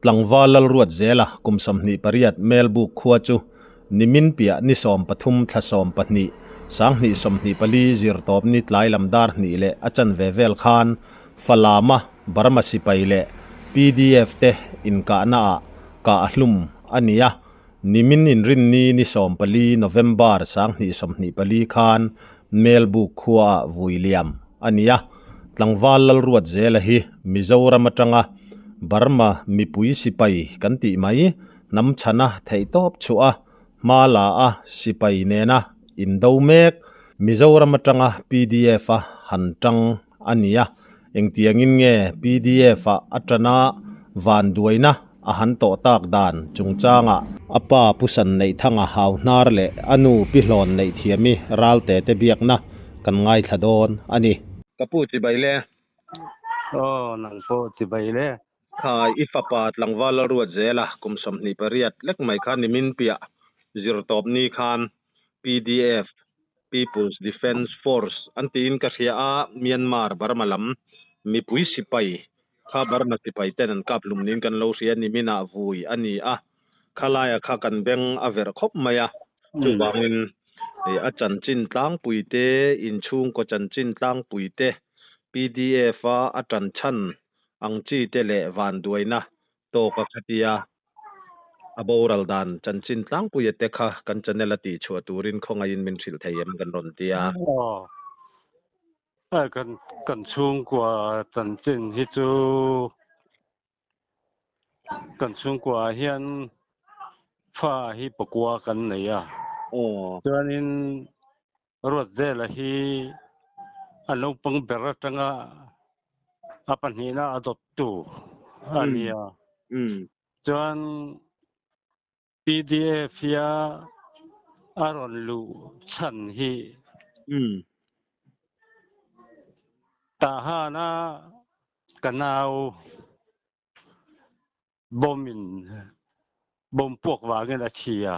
tlangwalal ruat zela kumsamhni pariat melbuk khuachu nimin pia ni som pathum thlasom pahni sangni somhni pali zirtop ni tlai lamdar hni le achan vevel khan falama barma sipai le pdf te inka na ka hlum ania nimin in rin ni som pali november sangni somhni pali khan melbuk khua vuiliam ania tlangwalal ruat zela hi mizoram atanga Burma mipui sipai kan ti mai nam chana theitop chua mala a sipai nena indo mek mizoram atanga pdf a hantang ania engtiangin nge pdf a atana van duaina a han to tak dan chungchanga apa pusan nei thanga haunar le anu pihlon nei thiami ralte te biakna kan ngai thadon ani kapu ti baile nang po ti bai le khai ifapat langwal ruat zela kumsom ni pariat lek mai khan nimin pia zirtop ni khan pdf People's Defence Force antin ka ria a Myanmar barmalam mi pui sipai kha barma sipai ten an kaplum nin kan lo ria ni mina vui ani a khalaya kha kan beng aver khop maya chu bangin a chan chin tlang puite in chung ko chan chin tlang puite pdf a atan chan ang chi te le van duaina to ka khatia aboral dan chanchin tlang puye te kha kan chanela ti chhu turin khonga in min thil theiam kan ron tia kan chung kwa chan chin hi chu kan chung kwa hian pha hi pakwa kan nei a chuanin ruat zela hi alo pang beratanga apanhina adopt tu ania chuan pdf ya aron lu chan hi ta ha na kanau bom pok wa nge la chia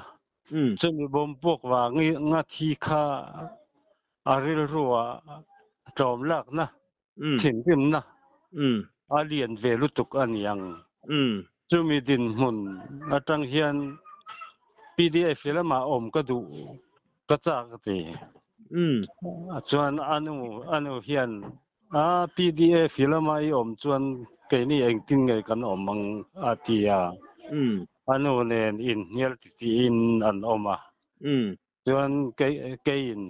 chumi bom pok wa ngi nga thi kha aril ruwa tom lak na thin rim na alien velu tuk aniang chumi din hun atang hian pdf lama om ka du ka chak te chuan anu hian pdf lama I om chuan ke ni eng tin ngai kan om mang atia anu nen in hial ti in an oma chuan ke in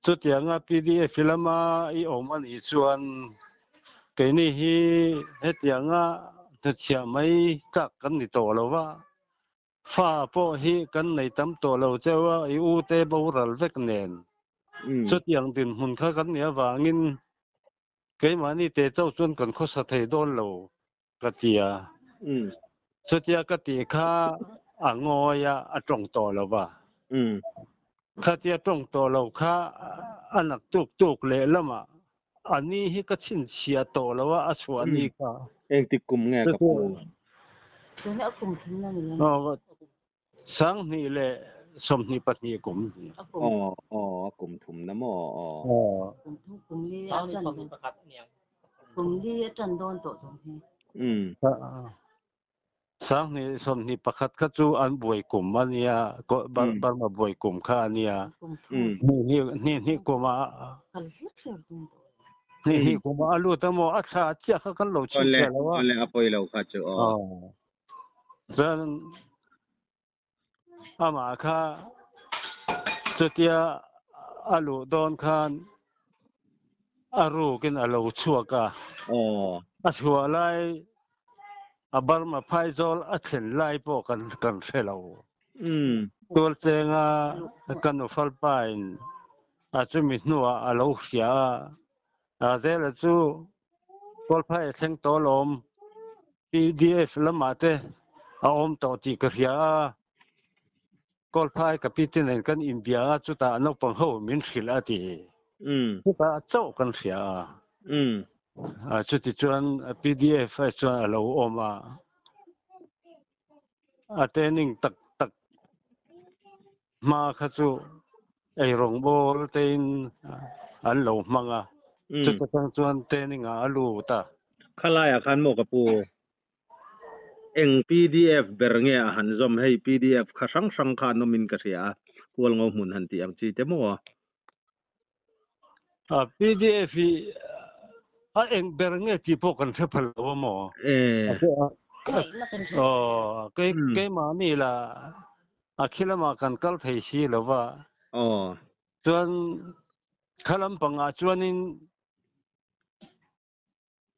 chu tianga pdf lama I om ani chuan ke ni hi hetianga thachia mai tak kan ni to lowa fa po hi kan nei tam to lo chewa I u te boral vek nen chu tiang din hun kha kan nia wangin ke mani te chau chuan kan kho sa thei don lo katia chu tia ka ti kha angoya atong to lowa kha tia tong to lo kha anak tuk le lama ani hi ka chin sia to lowa a chuani kha eng ti kum nge ka pu Kena akum thina ni. sang ni le som ni patni kum akum thum na mo kum li ajan kum li ajan don to song he sang ni som ni pakhat kha chu an buai kum ania ko barma buai kum kha ania ni kuma ni kuma alu tamo atha chia kha kan lo chi lawa le apoi lo kha chu zan ama kha chutia alu don khan aru kin alo chuaka achua lai abarma phaizol athen lai po kan phelo tol chenga kan fal pain achumi nuwa alo khia zela chu kol phai theng tolom pdf lamate a om to ti ka ria kol phai kapitin kan india chu ta no pang ho min khil ati chu ta chau kan ria chu ti chuan pdf chuan alo oma attending tak ma kha chu ei rong bol tein an lo manga chu ta chuan training a alu ta khalaya khan mo ka pu eng PDF bernge a han zom hei PDF kha sang kha no min ka ria kual ngo mun han ti ang chi te mo PDF eng bernge ti po kan se phal lo mo cái mà này là khi mà cần câu thấy gì là vậy chuan khalam panga chuanin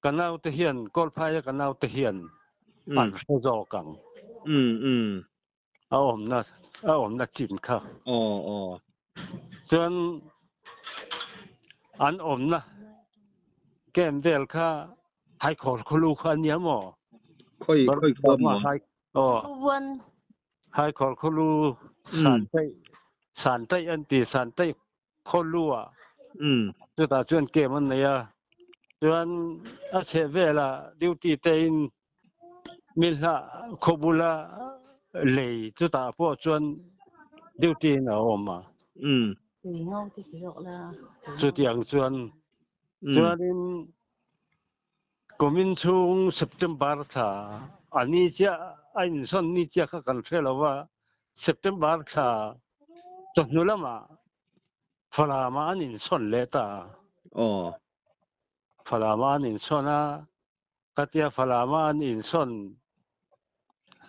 kanau te hian kol phai kanau te hian an zo kang a om na chin kha chuan an om na kem del kha hai khol khulu kha nia mo khoi ko mo hai khol khulu san tai an ti san tai kholu a chu ta chuan kem an nei a chuan a che vela duty te in milha khobula lei chu ta po chuan duty na oma chu tiang chuan chuanin komin chung September tha ani cha ain son ni cha kha kan thelawa September tha chonulama phalama anin son leta phalama anin sona katia phalama anin son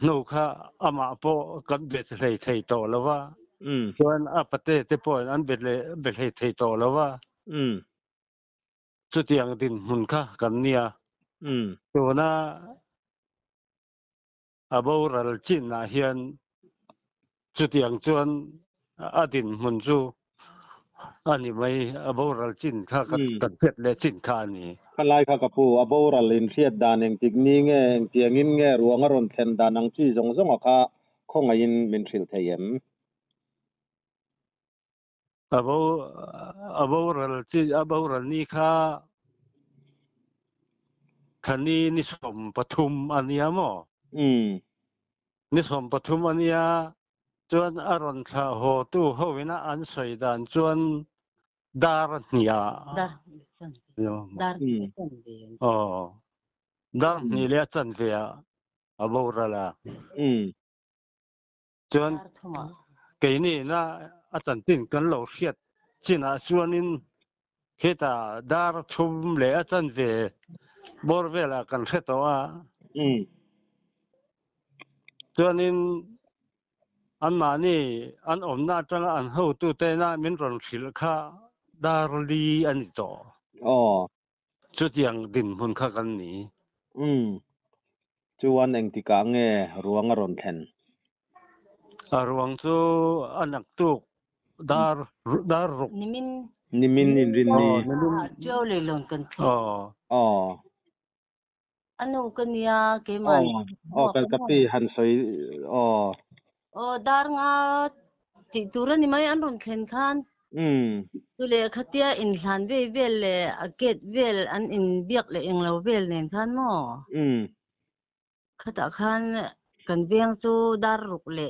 nu kha ama po kan bet thei thei to lawa chuan apate te po an bet thei to lawa chu tiang din mun kha kan nia tuna aboral chin na hian chu tiang chuan adin mun chu ani mai aboral chin kha kan pet le chin kha ni khalai kha kapu aboral in riat dan eng tik ni nge eng tiang in nge ruanga ron thlen dan ang chi zong zong kha khonga in min thil theiem aboral ni kha khani ni som pathum ania mo ni som pathum ania chuan aron tha ho tu hovina an soi dan chuan dar nia dar ni le chan ve aboral chuan cái này na a chan tin kan lo hriat china chuanin heta dar thum le a chan ve bor vela kan hretoa chuanin an mani an omna tanga an ho tu te na min ron thil kha dar li ani to chu tiang din hun kha kan ni chuan eng tika nge ruang a ron thlen ruang chu anak tu dar ruk nimin in rin ni Joe le lon kan anu kan ya ke man kan kapi han soi dar nga ti turan ni mai anon khen khan tule khatia in hlan ve vel le aket vel an in biak le englo vel nen khan mo khata khan kan veng chu dar ruk le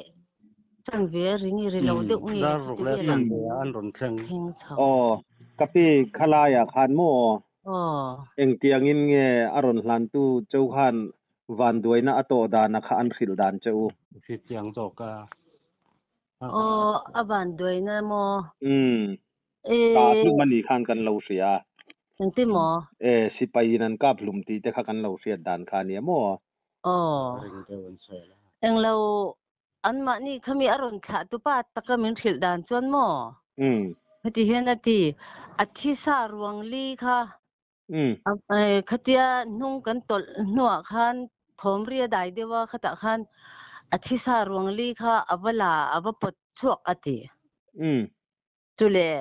chan ve ringi ri lo de ni dar ruk le chan ve an ron theng kapi khalaya khan mo eng tiang in nge aron hlan tu chau khan van duaina ato dana kha an khil dan chau si tiang zo ka avan duaina mo ta thu mani khan kan lo siaenti mo sipai nan ka phlum ti te kha kan lo sia dan kha ni mo eng lo an ma ni khami aron kha tu pa takamin khil dan chuan mo hati hian ati athi sa ruang li kha khatia nung kan tol nuwa khan thom ria dai dewa khata khan athi sa ruang li kha avala avapot chuak ati tule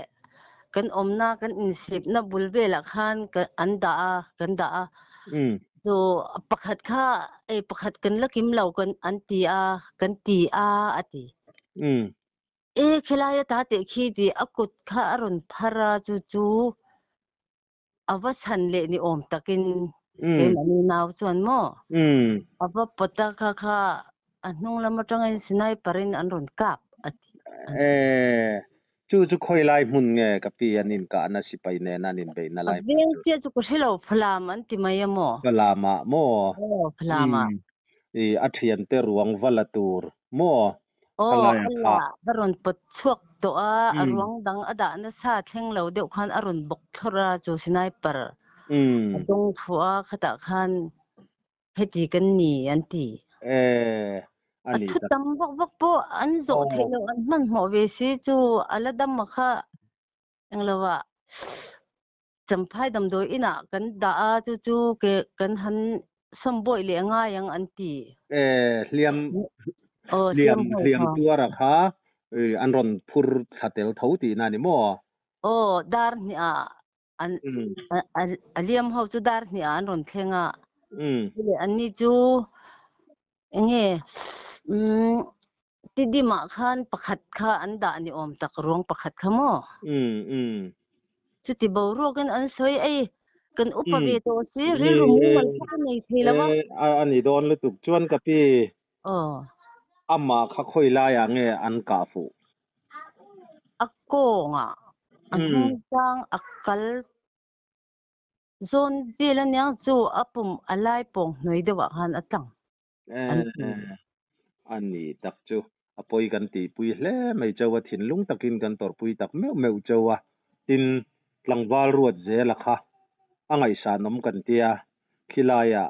kan omna kan insip na bulvela khan kan anda so pakhat kha pakhat kan lakim lo kan anti kan ti ati khelaya ta te khi di akut kha aron phara chu avasan le ni om takin ke mani naw chuan mo ava pota kha anung lama tangai sinai parin anron kap ati chu khoi lai mun nge kapi anin ka na sipai ne nanin be na lai veng che chu ko helo phlam an ti mai mo phlamama mo phlama athian te ruang valatur mo kalaya ala aron patsuak to arwang dang ada na sa thleng lo deuh khan aron bok thora chu sniper adong thua khata khan heti kan ni anti ani tam bok po an zo thelo an man mo ve si chu aladam makha englawa champhai dam do ina kan da chu ke kan han samboi le nga yang anti liam tua ra kha an ron phur thatel tho ti na ni mo dar ni an aliam ho chu dar ni an ron thlenga le ani chu nge tidima khan pakhat kha an da ni om tak rong pakhat kha mo chu ti bo ro kan an soi ai kan upave to si ri rumu mal kha nei thelawa ani don lu tuk chuan ka pi amma kha khoi la ya nge an ka fu akko nga an sang akal zon bilan yang chu apum alai pong noi dewa khan atang ani tak chu apoi kan ti pui hle mai chawa thin lung takin kan tor pui tak meu chawa tin tlangwal ruat je la kha angai sa nom kan tia khilaya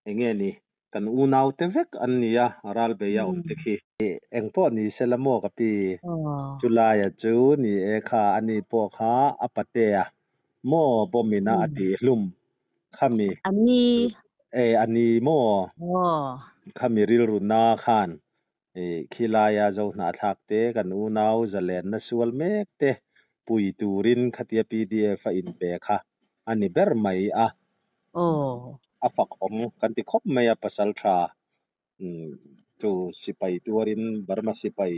enge ni kan unau te vek an nia ral be ya te khi engpo ni selamo ka pi chulaya chu ni e kha ani po kha apate a mo bomina ati hlum khami ani mo khami ril runa khan khilaya zo na thak te kan unau zalen na sual mek te pui turin khatia pdf in pe kha ani ber mai afak om kan ti khop mai pasal tha tu sipai turin barma sipai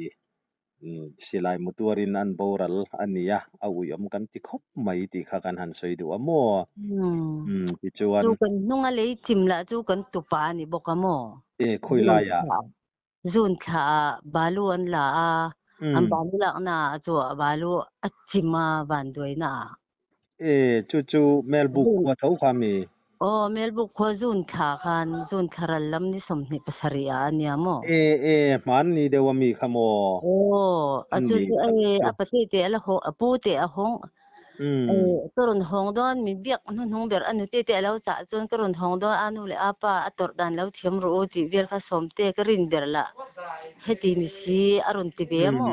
silai mutuarin an boral ania awuyom kan ti khop mai ti kha kan han soi du amo ti chuan chu kan nunga le chimla chu kan tupa ni bokamo khoila ya zun kha balu an la an balu la na chu balu achima bandoi na chu melbuk wa thau khami melbuk kho zun kha khan zun kharal lam ni somni pasaria ania mo man ni dewa mi khamo achu apate te ala ho apu te a hong torun hong don mi biak nun hong ber anu te te lo cha chon torun hong don anu le apa ator dan lo thiam ro ti vel kha som te karin ber la heti ni si arun ti be mo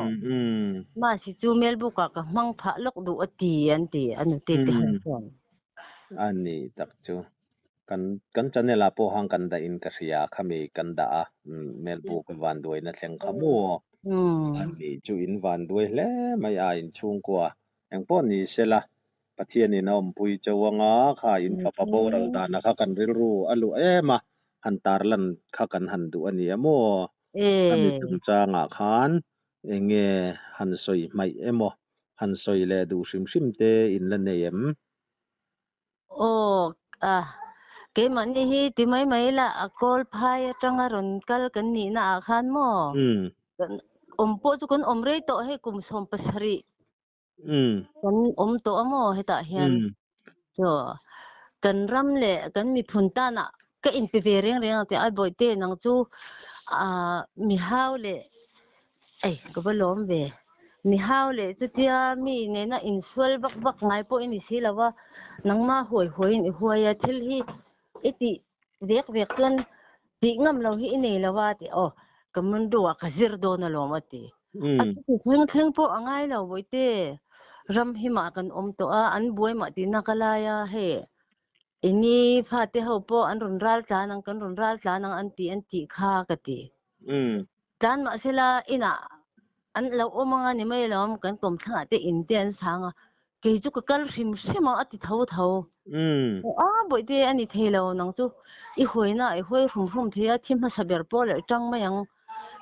ma si chu melbuk ka mang pha lok du ati anti anu te te han ani tak chu kan chanela po hang kan da in ka ria khami kan da melbuk van doi na thleng khamo ani chu in van doi hle mai a in chung kwa engpo ni sela pathian in om pui chawanga kha in papa boral da na kha kan ril ru alu ema hantar lan kha kan han du ani amo kami tum changa khan enge han soi mai emo han soi le du sim te in la neem ke mani hi ti mai la akol phai atanga ron kal kan ni na khan mo po chu kan omrei to he kum som pasari kan to amo heta hian so kan ram le kan mi phunta na ka in pe ve reng te ai boi te nang chu mi hau le ko balom ve mi hau le chu tia mi ne na in sual bak ngai po ini si lawa nang ma hoi ni huaya thil hi iti vek kan ti ngam lo hi nei lawa ti kamun do ka zir do na lo mati ati theng po angai lo boite ram hi ma kan to an buai ma ti na kalaya he ini phate ho po an run ral cha nang kan run ral cha nang an ti kha ka ti dan ma sela ina an lo omanga ni mai lom kan kom thanga te indian sanga ke chu ka kal rim ati thau boi te ani thelo nang chu I hoina I hoi rum thea thim ma saber pol tang ma yang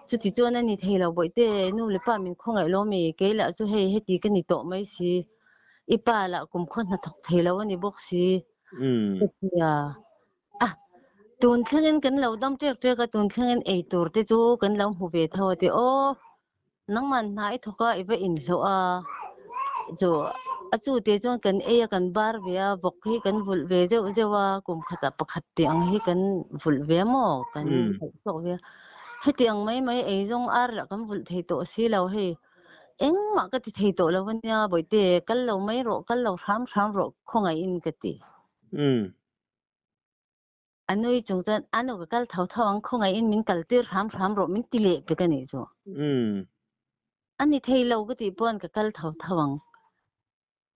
chu ti chon ani thelo boi te nu le pa min khongai lo mi ke la chu he ti ka ni to mai si ipa la kum khon na thok thelo ani bok si ya tun thangin kan lo dam te ka tun thangin ei tur te chu kan lo hu ve thaw te nang man nai thoka iba in zo jo chu te chuan kan e kan bar ve bok hi kan vul ve deuh dewa kum khata pakhat te ang hi kan vul ve mo kan sok ve heti ang mai ei jong ar la kan vul thei to si lo hi eng ma ka ti thei to lo wania boite kal lo mai ro kal lo tham ro khongai in ka ti anui chung tan anu ka kal thau ang khongai in min kal tir tham ro min ti le pe ka ni jo ani thei lo ka ti pon ka kal thau ang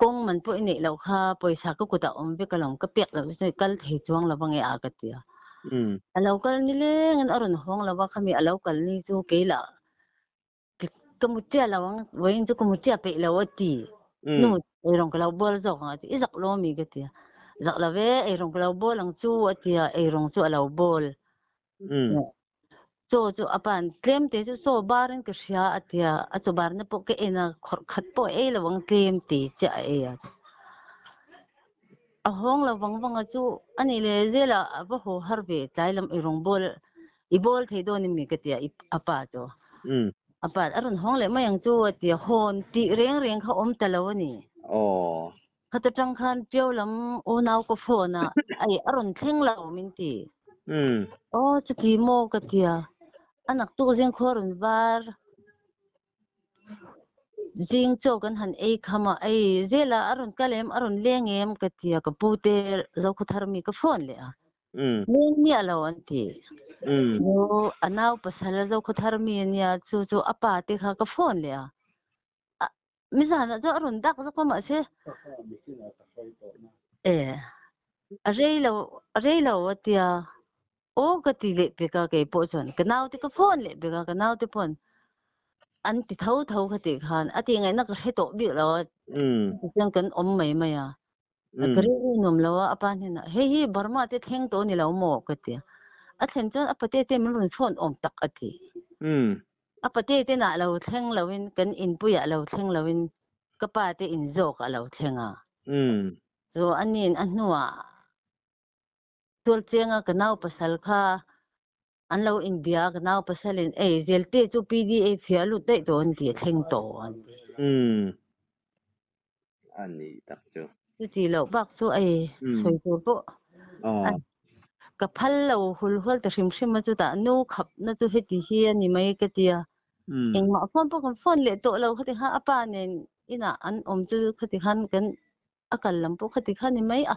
kong man po ini lo kha poisa ko kuta ombe kalom ka pek lo se kal thei chuang lo bange a ka tia alo kal ni le ngan aron hong lo wa khami alo kal ni chu ke la kemutia lawang wain chu kemutia pe lo ti nu erong kalau bol zo nga ti izak lo mi ka tia zak la ve erong kalau bol ang chu atia erong chu alo bol chu apan klem te chu so barin ka sia atia achu bar na po ke ena khor khat po e lawang klem ti cha e a hong lawang chu ani le zela ba ho harve tailam erong bol I bol thei do ni mi ka tia apa cho apa aron hong le mayang chu atia hon ti reng kha om talaw ni khata tang khan pio lam o naw ko phona ai aron thleng law min ti chu ki mo ka tia anak tu jeng khorun var jing cho kan han ei khama ei zela aron kalem aron lengem ka tia ka pute lo khuthar mi ka phone le a leng ni alo anti no anaw pasala zo khuthar mi nia chu apa te kha ka phone le a mi sana zo aron dak zo kama se arei lo atia o ka ti le pe ka ke po chon kanaw ti ka phone le pe ka kanaw ti phone an ti thau ka ti khan ati ngai nak he to bi lo jang kan om mai a kari nom lo apa ni na he barma te theng to ni lo mo ka ti a then chon apate te mun run phone om tak ati apate te na lo theng lawin kan in pu ya lo theng lawin ka pa te in zo ka lo thenga so anin annuwa tol chenga kanaw pasal kha anlo India kanaw pasalin zelte chu PDA fialu dai don ti theng to an ani tak chu ti lo bak chu soi tur po ka phal lo hul ta hrim chu ta no khap na chu heti hi ani mai ka tia eng ma phone le to lo khati ha apa nen ina an om chu khati khan kan akal lam po khati khan ni mai a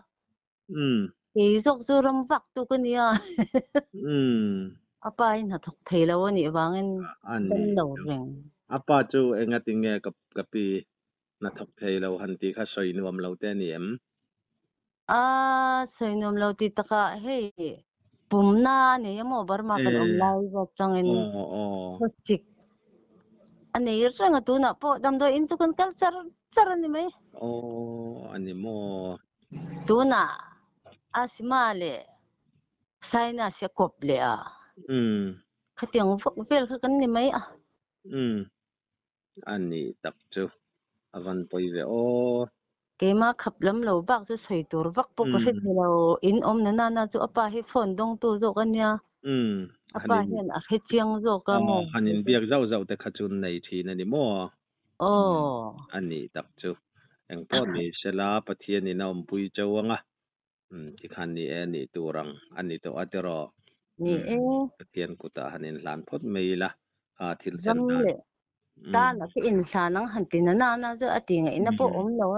zok chu ram vak tu ka nia apa in ha thok thei lo ni wangin ban lo reng apa chu enga tinge kapi na thok thei lo han ti kha soi nuam lo te ni em soi nuam lo ti taka he pumna ne mo barma kan om lai wa changin hostik ani ranga tu na po dam do in tu kan culture ni mai ani mo tu na asmale saina se kople a khatiang phok vel kha kan ni mai a ani tak chu avan poi ve ke ma khaplam lo bak chu soi tur vak po ko hit lo in om na chu apa hi phone dong tu zo kan ya apa hian a he chiang zo ka mo hanin biak zau te khachun nei thi na ni mo ani tak chu engpo ni sela pathian ni naum pui chawanga ti khan ni ani turang ani to atero ni pathian kuta hanin hlan phot meila thil chen ta na ki in sa nang han tin na zo ati ngai na po om lo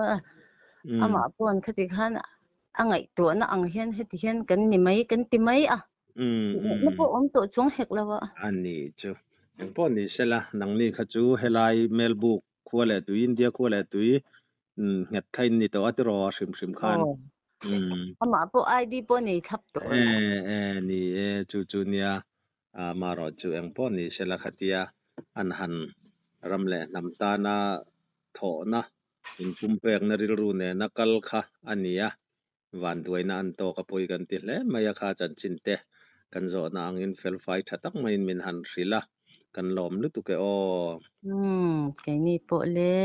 ama pon khati khan angai to na ang hian heti hian kan ni mai kan ti mai a na po om to chung hek lawa ani chu engpo ni sela nang ni khachu helai mailbook khwale tu India khwale tu ngat thain ni to atero sim khan ama po ID po ni thap to ni chu nia maro chu engpo ni sela khatia an han ramle namta na tho na in pumpek na rilru ne nakal kha ania van duaina an to ka poi kan ti hle maya kha chan chinte kan zo na angin fel fai thatak main min han rila kan lom lu tu ke ke ni po le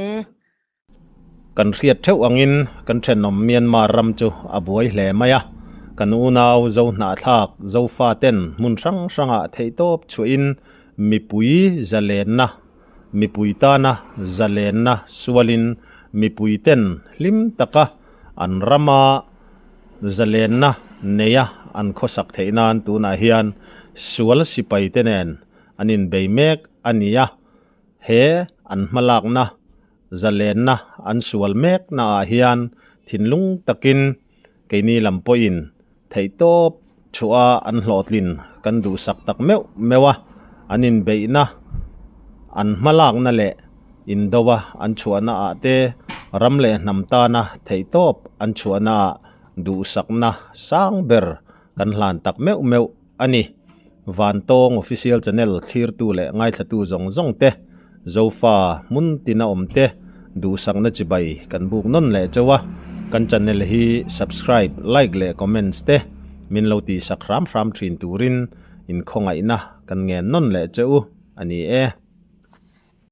kan riat theu angin kan thenom Myanmar ram chu abuai hle maya kan unaw zo na thak zo fa ten mun ranga theitop chuin mipui zalen na mipui ta na zalen na sualin mi puiten lim taka an rama zalen na neya an khosak theinan tuna hian sual sipai tenen anin beimek ania he an hmalak na zalen na an sual mek na hian thinlung takin keini lampoin theitop chua an hlotlin kan du sak tak mewa anin beina an hmalak na le indowa an chuana ate ramle namta na theitop an chuana du sakna sangber kan hlan tak meu ani vantong official channel thlir tu le ngai thatu zong te zofa mun tina omte du sakna chibai kan buk non le chawa kan channel hi subscribe like le comments te min lo ti sakram thin turin in khongai na kan ngen non le chau ani